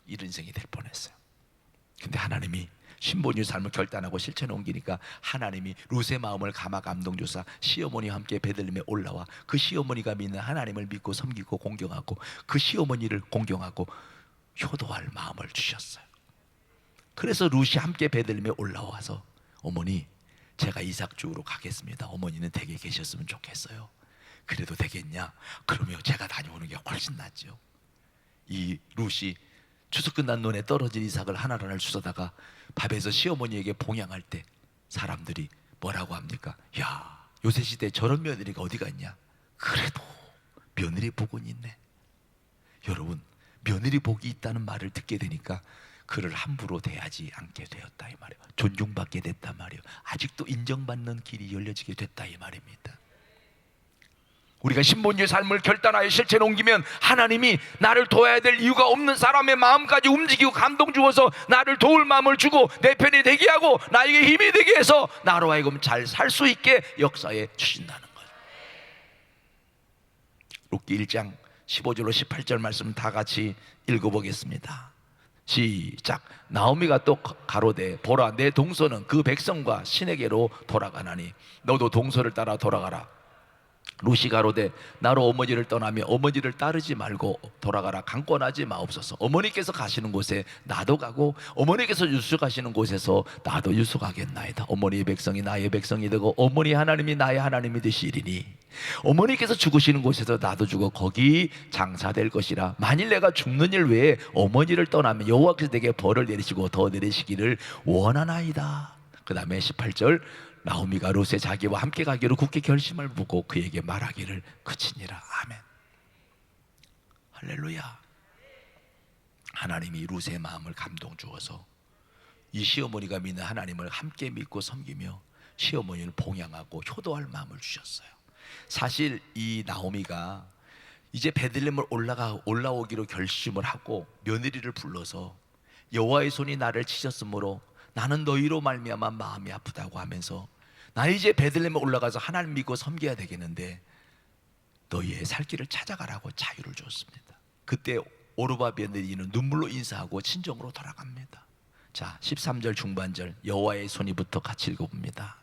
이런 인생이 될 뻔했어요. 근데 하나님이 신본주의 삶을 결단하고 실천에 옮기니까 하나님이 룻의 마음을 감화 감동 주사 시어머니와 함께 베들레헴에 올라와 그 시어머니가 믿는 하나님을 믿고 섬기고 공경하고 그 시어머니를 공경하고 효도할 마음을 주셨어요. 그래서 룻이 함께 베들레헴에 올라와서 어머니 제가 이삭 주우러 가겠습니다. 어머니는 댁에 계셨으면 좋겠어요. 그래도 되겠냐? 그러면 제가 다녀오는 게 훨씬 낫죠. 이 룻이 추수 끝난 논에 떨어진 이삭을 하나하나 주워다가 밥에서 시어머니에게 봉양할 때 사람들이 뭐라고 합니까? 야, 요새 시대에 저런 며느리가 어디가 있냐? 그래도 며느리 복은 있네. 여러분, 며느리 복이 있다는 말을 듣게 되니까 그를 함부로 대하지 않게 되었다 이 말이에요. 존중받게 됐단 말이에요. 아직도 인정받는 길이 열려지게 됐다 이 말입니다. 우리가 신본주의 삶을 결단하여 실천에 옮기면 하나님이 나를 도와야 될 이유가 없는 사람의 마음까지 움직이고 감동 주어서 나를 도울 마음을 주고 내 편이 되게 하고 나에게 힘이 되게 해서 나로 하여금 잘 살 수 있게 역사해 주신다는 거예요. 룻기 1장 15절로 18절 말씀 다 같이 읽어보겠습니다. 시작. 나오미가 또 가로되 보라 내 동서는 그 백성과 신에게로 돌아가나니 너도 동서를 따라 돌아가라. 룻이 가로되 나로 어머니를 떠나며 어머니를 따르지 말고 돌아가라. 강권하지 마옵소서. 어머니께서 가시는 곳에 나도 가고 어머니께서 유숙하시는 곳에서 나도 유숙하겠나이다. 어머니의 백성이 나의 백성이 되고 어머니 하나님이 나의 하나님이 되시리니 어머니께서 죽으시는 곳에서 나도 죽어 거기 장사될 것이라. 만일 내가 죽는 일 외에 어머니를 떠나면 여호와께서 내게 벌을 내리시고 더 내리시기를 원하나이다. 그 다음에 18절 나오미가 룻의 자기와 함께 가기로 굳게 결심을 보고 그에게 말하기를 그치니라. 아멘. 할렐루야. 하나님이 룻의 마음을 감동 주어서 이 시어머니가 믿는 하나님을 함께 믿고 섬기며 시어머니를 봉양하고 효도할 마음을 주셨어요. 사실 이 나오미가 이제 베들레헴을 올라오기로 결심을 하고 며느리를 불러서 여호와의 손이 나를 치셨으므로 나는 너희로 말미암아 마음이 아프다고 하면서 나 이제 베들레헴에 올라가서 하나님 믿고 섬겨야 되겠는데 너희의 살 길을 찾아가라고 자유를 줬습니다. 그때 오르바 며느리는 눈물로 인사하고 친정으로 돌아갑니다. 자, 13절 중반절 여호와의 손이부터 같이 읽어봅니다.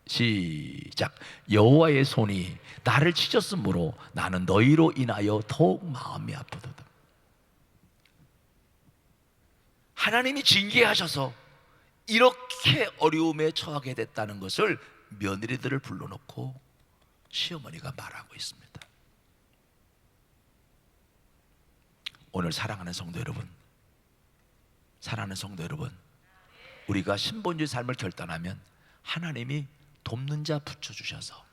시작. 여호와의 손이 나를 찢었으므로 나는 너희로 인하여 더욱 마음이 아프도다. 하나님이 징계하셔서 이렇게 어려움에 처하게 됐다는 것을 며느리들을 불러놓고 시어머니가 말하고 있습니다. 오늘 사랑하는 성도 여러분, 사랑하는 성도 여러분, 우리가 신본주의 삶을 결단하면 하나님이 돕는 자 붙여주셔서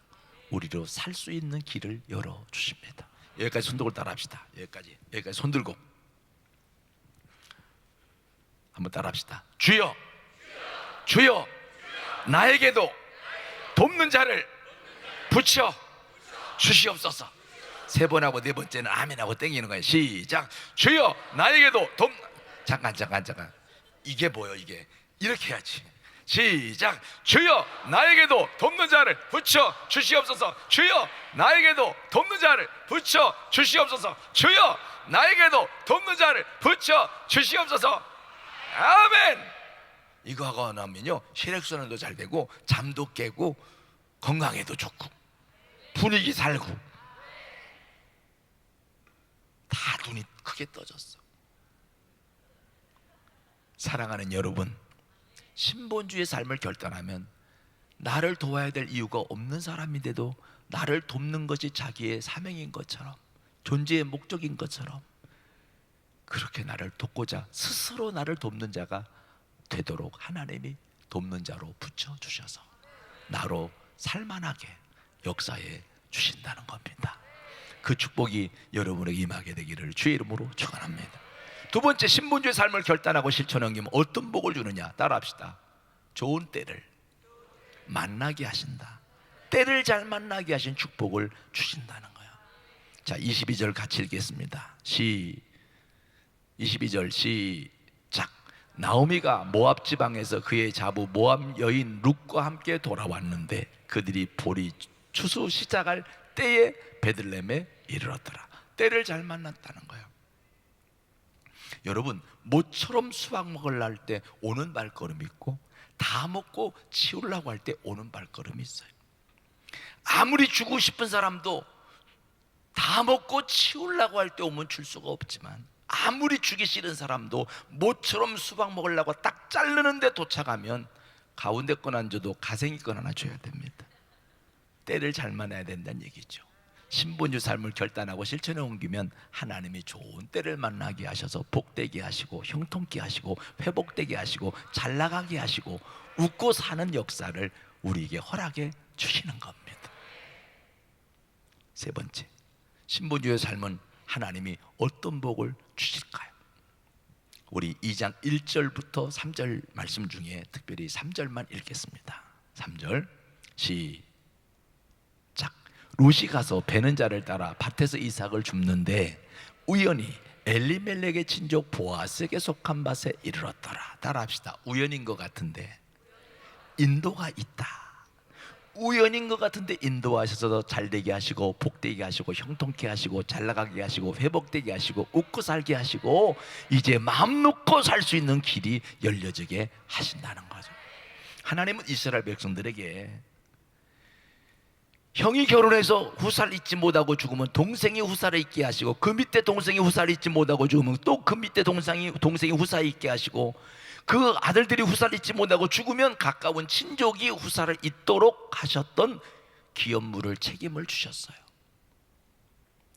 우리로 살 수 있는 길을 열어주십니다. 여기까지 손 들고 따라합시다. 여기까지 손 들고 한번 따라합시다. 주여, 주여, 나에게도 돕는 자를 붙여 주시옵소서. 세 번 하고 네 번째는 아멘 하고 땡기는 거예요. 시작. 주여, 나에게도 잠깐 이게 뭐예요? 이게 이렇게 해야지. 시작. 주여, 나에게도 돕는 자를 붙여 주시옵소서. 주여, 나에게도 돕는 자를 붙여 주시옵소서. 주여, 나에게도 돕는 자를 붙여 주시옵소서. 아멘. 이거 하고 나면요, 혈액순환도 잘 되고 잠도 깨고 건강에도 좋고 분위기 살고 다 눈이 크게 떠졌어. 사랑하는 여러분, 신본주의 삶을 결단하면 나를 도와야 될 이유가 없는 사람인데도 나를 돕는 것이 자기의 사명인 것처럼, 존재의 목적인 것처럼 그렇게 나를 돕고자 스스로 나를 돕는 자가 되도록 하나님이 돕는 자로 붙여주셔서 나로 살만하게 역사해 주신다는 겁니다. 그 축복이 여러분에게 임하게 되기를 주의 이름으로 축원합니다. 두 번째, 신본주의 삶을 결단하고 실천하면 어떤 복을 주느냐? 따라합시다. 좋은 때를 만나게 하신다. 때를 잘 만나게 하신 축복을 주신다는 거예요. 자, 22절 같이 읽겠습니다. 22절 시작. 나오미가 모압 지방에서 그의 자부 모압 여인 룻과 함께 돌아왔는데 그들이 볼이 추수 시작할 때에 베들레헴에 이르렀더라. 때를 잘 만났다는 거예요. 여러분, 모처럼 수확 먹으려 할 때 오는 발걸음이 있고 다 먹고 치우려고 할 때 오는 발걸음이 있어요. 아무리 주고 싶은 사람도 다 먹고 치우려고 할 때 오면 줄 수가 없지만, 아무리 주기 싫은 사람도 모처럼 수박 먹으려고 딱 자르는데 도착하면 가운데 건 안 줘도 가생이 건 하나 줘야 됩니다. 때를 잘 만나야 된다는 얘기죠. 신본주 삶을 결단하고 실천에 옮기면 하나님이 좋은 때를 만나게 하셔서 복되게 하시고 형통케 하시고 회복되게 하시고 잘 나가게 하시고 웃고 사는 역사를 우리에게 허락해 주시는 겁니다. 세 번째, 신본주의 삶은 하나님이 어떤 복을 주실까요? 우리 2장 1절부터 3절 말씀 중에 특별히 3절만 읽겠습니다. 3절 시작. 룻이 가서 베는 자를 따라 밭에서 이삭을 줍는데 우연히 엘리멜렉의 친족 보아스에게 속한 밭에 이르렀더라. 따라합시다. 우연인 것 같은데 인도가 있다. 우연인 것 같은데 인도하셔서 잘되게 하시고 복되게 하시고 형통케 하시고 잘나가게 하시고 회복되게 하시고 웃고 살게 하시고 이제 마음 놓고 살 수 있는 길이 열려지게 하신다는 거죠. 하나님은 이스라엘 백성들에게 형이 결혼해서 후사를 잊지 못하고 죽으면 동생이 후사를 잊게 하시고 그 밑에 동생이 후사를 잊지 못하고 죽으면 또 그 밑에 동생이 후사를 잊게 하시고 그 아들들이 후사를 잊지 못하고 죽으면 가까운 친족이 후사를 잊도록 하셨던 기업물을 책임을 주셨어요.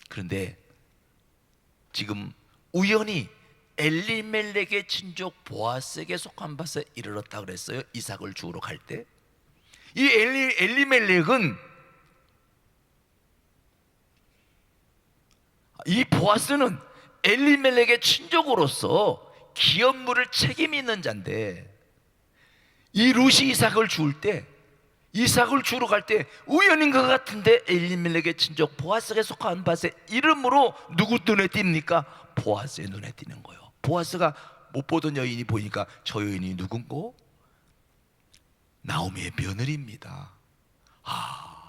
그런데 지금 우연히 엘리멜렉의 친족 보아스에게 속한 밭에 이르렀다 그랬어요. 이삭을 주우러 갈 때 이 엘리멜렉은, 이 보아스는 엘리멜렉의 친족으로서 기업물을 책임 있는 자인데 이 룻이 이삭을 주울 때, 이삭을 주러 갈 때 우연인 것 같은데 엘리멜렉의 친족 보아스에게 속한 밭에 이름으로 누구 눈에 띕니까? 보아스의 눈에 띄는 거예요. 보아스가 못 보던 여인이 보니까 저 여인이 누군고? 나오미의 며느리입니다.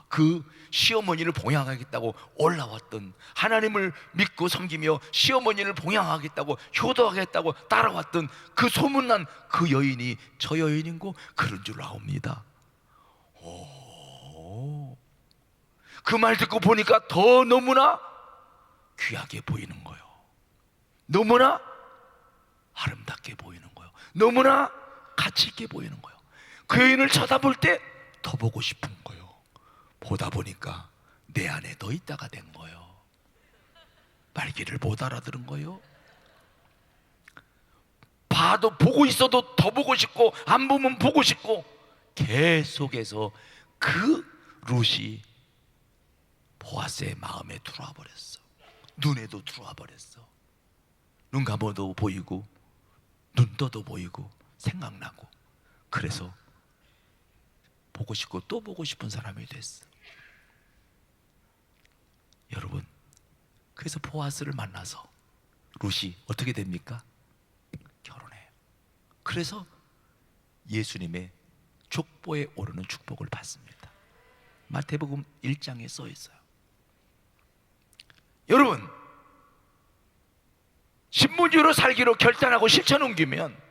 그 시어머니를 봉양하겠다고 올라왔던, 하나님을 믿고 섬기며 시어머니를 봉양하겠다고 효도하겠다고 따라왔던 그 소문난 그 여인이 저 여인인고 그런 줄 아옵니다. 그 말 듣고 보니까 더 너무나 귀하게 보이는 거예요. 너무나 아름답게 보이는 거예요. 너무나 가치 있게 보이는 거예요. 그 여인을 쳐다볼 때 더 보고 싶은 거예요. 보다 보니까 내 안에 더 있다가 된 거예요. 말귀를 못 알아들은 거예요. 봐도 보고 있어도 더 보고 싶고, 안 보면 보고 싶고, 계속해서 그 룻이 보아스의 마음에 들어와 버렸어. 눈에도 들어와 버렸어. 눈 감아도 보이고, 눈 떠도 보이고, 생각나고. 그래서 보고 싶고 또 보고 싶은 사람이 됐어. 여러분, 그래서 보아스를 만나서 룻이 어떻게 됩니까? 결혼해요. 그래서 예수님의 족보에 오르는 축복을 받습니다. 마태복음 1장에 써 있어요. 여러분, 신분주의로 살기로 결단하고 실천 옮기면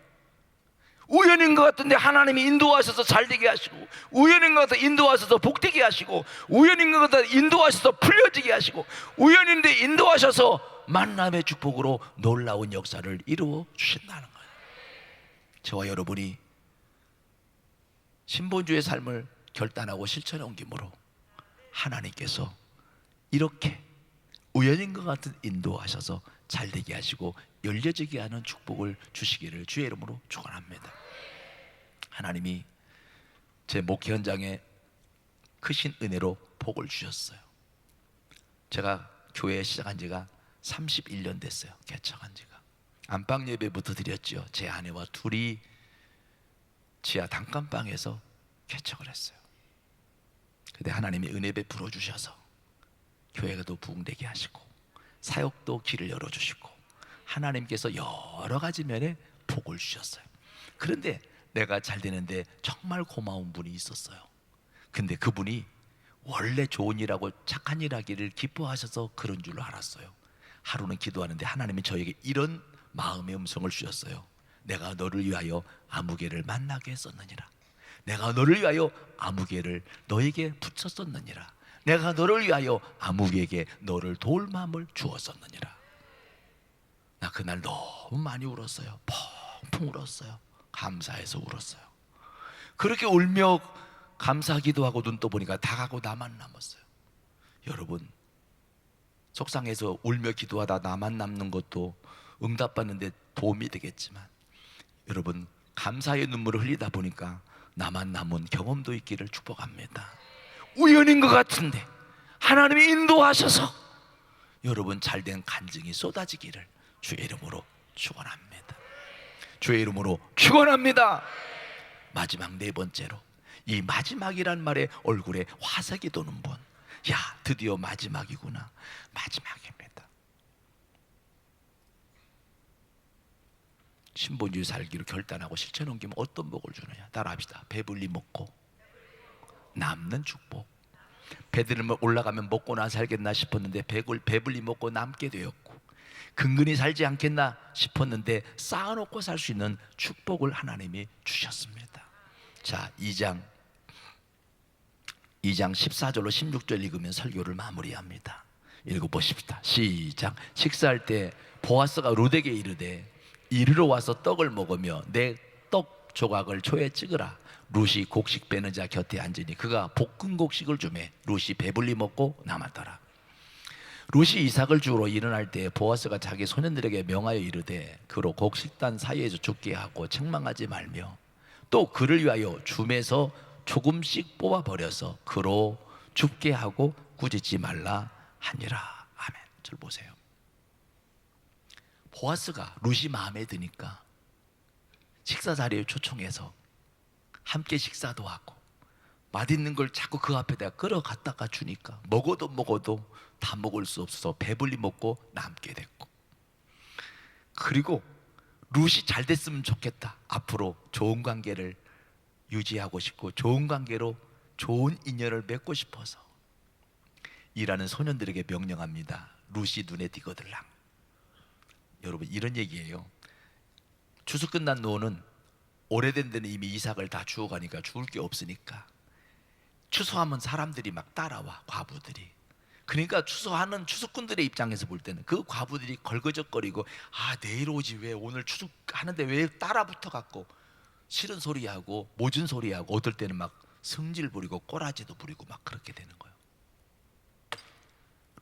우연인 것 같은데 하나님이 인도하셔서 잘되게 하시고, 우연인 것 같아 인도하셔서 복되게 하시고, 우연인 것 같아 인도하셔서 풀려지게 하시고, 우연인데 인도하셔서 만남의 축복으로 놀라운 역사를 이루어 주신다는 거예요. 저와 여러분이 신본주의 삶을 결단하고 실천해 옮김으로 하나님께서 이렇게 우연인 것 같은 인도하셔서 잘되게 하시고 열려지게 하는 축복을 주시기를 주의 이름으로 축원합니다. 하나님이 제 목회 현장에 크신 은혜로 복을 주셨어요. 제가 교회 시작한 지가 31년 됐어요. 개척한 지가. 안방 예배부터 드렸죠. 제 아내와 둘이 지하 단칸방에서 개척을 했어요. 근데 하나님이 은혜 베풀어 주셔서 교회가 더 부흥되게 하시고, 사역도 길을 열어주시고, 하나님께서 여러 가지 면에 복을 주셨어요. 그런데 내가 잘 되는데 정말 고마운 분이 있었어요. 근데 그분이 원래 좋은 일하고 착한 일 하기를 기뻐하셔서 그런 줄로 알았어요. 하루는 기도하는데 하나님이 저에게 이런 마음의 음성을 주셨어요. 내가 너를 위하여 아무개를 만나게 했었느니라. 내가 너를 위하여 아무개를 너에게 붙였었느니라. 내가 너를 위하여 아무개에게 너를 도울 마음을 주었었느니라. 나 그날 너무 많이 울었어요. 펑펑 울었어요. 감사해서 울었어요. 그렇게 울며 감사하기도 하고 눈 떠보니까 다 가고 나만 남았어요. 여러분, 속상해서 울며 기도하다 나만 남는 것도 응답받는데 도움이 되겠지만, 여러분, 감사의 눈물을 흘리다 보니까 나만 남은 경험도 있기를 축복합니다. 우연인 것 같은데 하나님이 인도하셔서 여러분 잘된 간증이 쏟아지기를 주의 이름으로 축원합니다. 주의 이름으로 축원합니다. 마지막 네 번째로, 이 마지막이란 말에 얼굴에 화색이 도는 분. 야, 드디어 마지막이구나. 마지막입니다. 신본주의 살기로 결단하고 실천 옮기면 어떤 복을 주느냐? 따라합시다. 배불리 먹고 남는 축복. 배들을 올라가면 먹고나 살겠나 싶었는데 배불리 먹고 남게 되었고, 근근히 살지 않겠나 싶었는데 쌓아놓고 살 수 있는 축복을 하나님이 주셨습니다. 자, 2장 14절로 16절 읽으면 설교를 마무리합니다. 읽어보십시다. 시작. 식사할 때 보아스가 룻에게 이르되 이르러 와서 떡을 먹으며 내 떡 조각을 초에 찍으라. 룻이 곡식 빼는 자 곁에 앉으니 그가 볶은 곡식을 주매 룻이 배불리 먹고 남았더라. 룻이 이삭을 주우러 일어날 때 보아스가 자기 소년들에게 명하여 이르되 그로 곡식단 사이에서 죽게 하고 책망하지 말며 또 그를 위하여 줌에서 조금씩 뽑아버려서 그로 죽게 하고 꾸짖지 말라 하니라. 아멘. 절 보세요. 보아스가 룻이 마음에 드니까 식사 자리에 초청해서 함께 식사도 하고 맛있는 걸 자꾸 그 앞에다가 끌어갔다가 주니까 먹어도 다 먹을 수 없어서 배불리 먹고 남게 됐고, 그리고 룻이 잘 됐으면 좋겠다. 앞으로 좋은 관계를 유지하고 싶고 좋은 관계로 좋은 인연을 맺고 싶어서 일하는 소년들에게 명령합니다. 룻이 눈에 띄거들랑. 여러분, 이런 얘기예요. 추수 끝난 노는 오래된 데는 이미 이삭을 다 주워가니까 죽을 게 없으니까 추수하면 사람들이 막 따라와, 과부들이. 그러니까 추수하는 추수꾼들의 입장에서 볼 때는 그 과부들이 걸거적거리고, 아, 내일 오지 왜 오늘 추수하는데 왜 따라붙어 갖고 싫은 소리하고 모진 소리하고, 어떨 때는 막 성질 부리고 꼬라지도 부리고 막 그렇게 되는 거예요.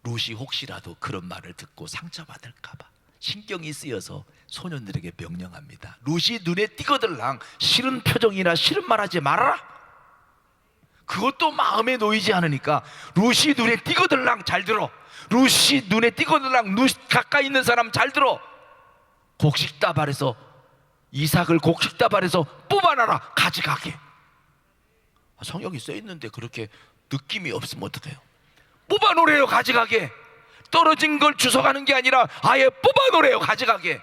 룻이 혹시라도 그런 말을 듣고 상처받을까 봐 신경이 쓰여서 소년들에게 명령합니다. 룻이 눈에 띄거들랑 싫은 표정이나 싫은 말하지 말아라. 그것도 마음에 놓이지 않으니까 룻이 눈에 띄거들랑 잘 들어. 룻이 눈에 띄거들랑, 룻 가까이 있는 사람 잘 들어. 곡식다발에서 이삭을 곡식다발에서 뽑아놔라, 가져가게. 성경이 써 있는데 그렇게 느낌이 없으면 어떡해요? 뽑아놓으래요, 가져가게. 떨어진 걸 주워가는 게 아니라 아예 뽑아놓으래요, 가져가게.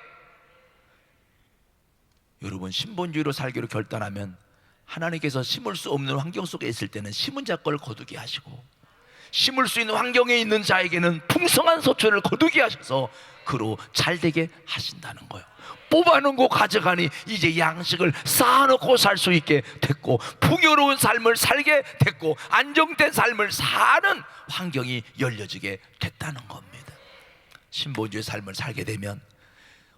여러분, 신본주의로 살기로 결단하면 하나님께서 심을 수 없는 환경 속에 있을 때는 심은 자 걸 거두게 하시고, 심을 수 있는 환경에 있는 자에게는 풍성한 소출을 거두게 하셔서 그로 잘되게 하신다는 거예요. 뽑아놓고 가져가니 이제 양식을 쌓아놓고 살 수 있게 됐고, 풍요로운 삶을 살게 됐고, 안정된 삶을 사는 환경이 열려지게 됐다는 겁니다. 신본주의 삶을 살게 되면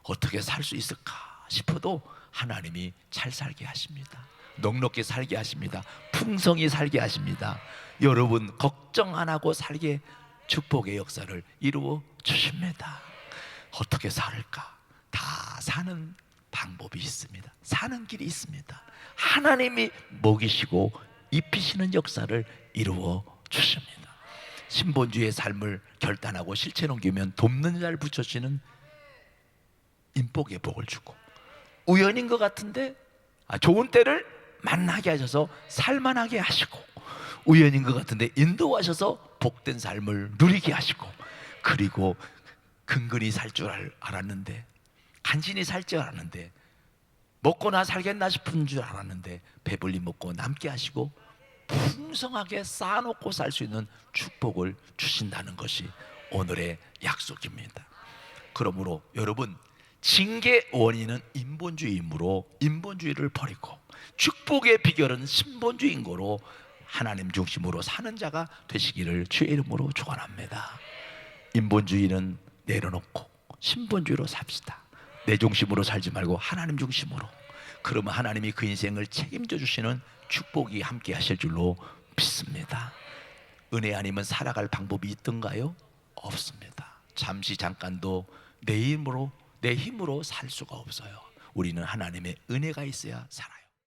어떻게 살 수 있을까 싶어도 하나님이 잘 살게 하십니다. 넉넉히 살게 하십니다. 풍성히 살게 하십니다. 여러분, 걱정 안 하고 살게 축복의 역사를 이루어 주십니다. 어떻게 살을까? 다 사는 방법이 있습니다. 사는 길이 있습니다. 하나님이 먹이시고 입히시는 역사를 이루어 주십니다. 신본주의의 삶을 결단하고 실천에 옮기면 돕는 자를 붙여주시는 인복의 복을 주고, 우연인 것 같은데 좋은 때를 만나게 하셔서 살만하게 하시고, 우연인 것 같은데 인도하셔서 복된 삶을 누리게 하시고, 그리고 근근히 살 줄 알았는데, 간신히 살 줄 알았는데, 먹고나 살겠나 싶은 줄 알았는데 배불리 먹고 남게 하시고 풍성하게 쌓아놓고 살 수 있는 축복을 주신다는 것이 오늘의 약속입니다. 그러므로 여러분, 징계의 원인은 인본주의이므로 인본주의를 버리고 축복의 비결은 신본주의인 거로 하나님 중심으로 사는 자가 되시기를 주의 이름으로 축원합니다. 인본주의는 내려놓고 신본주의로 삽시다. 내 중심으로 살지 말고 하나님 중심으로. 그러면 하나님이 그 인생을 책임져 주시는 축복이 함께 하실 줄로 믿습니다. 은혜 아니면 살아갈 방법이 있던가요? 없습니다. 잠시 잠깐도 내 힘으로 살 수가 없어요. 우리는 하나님의 은혜가 있어야 살아요.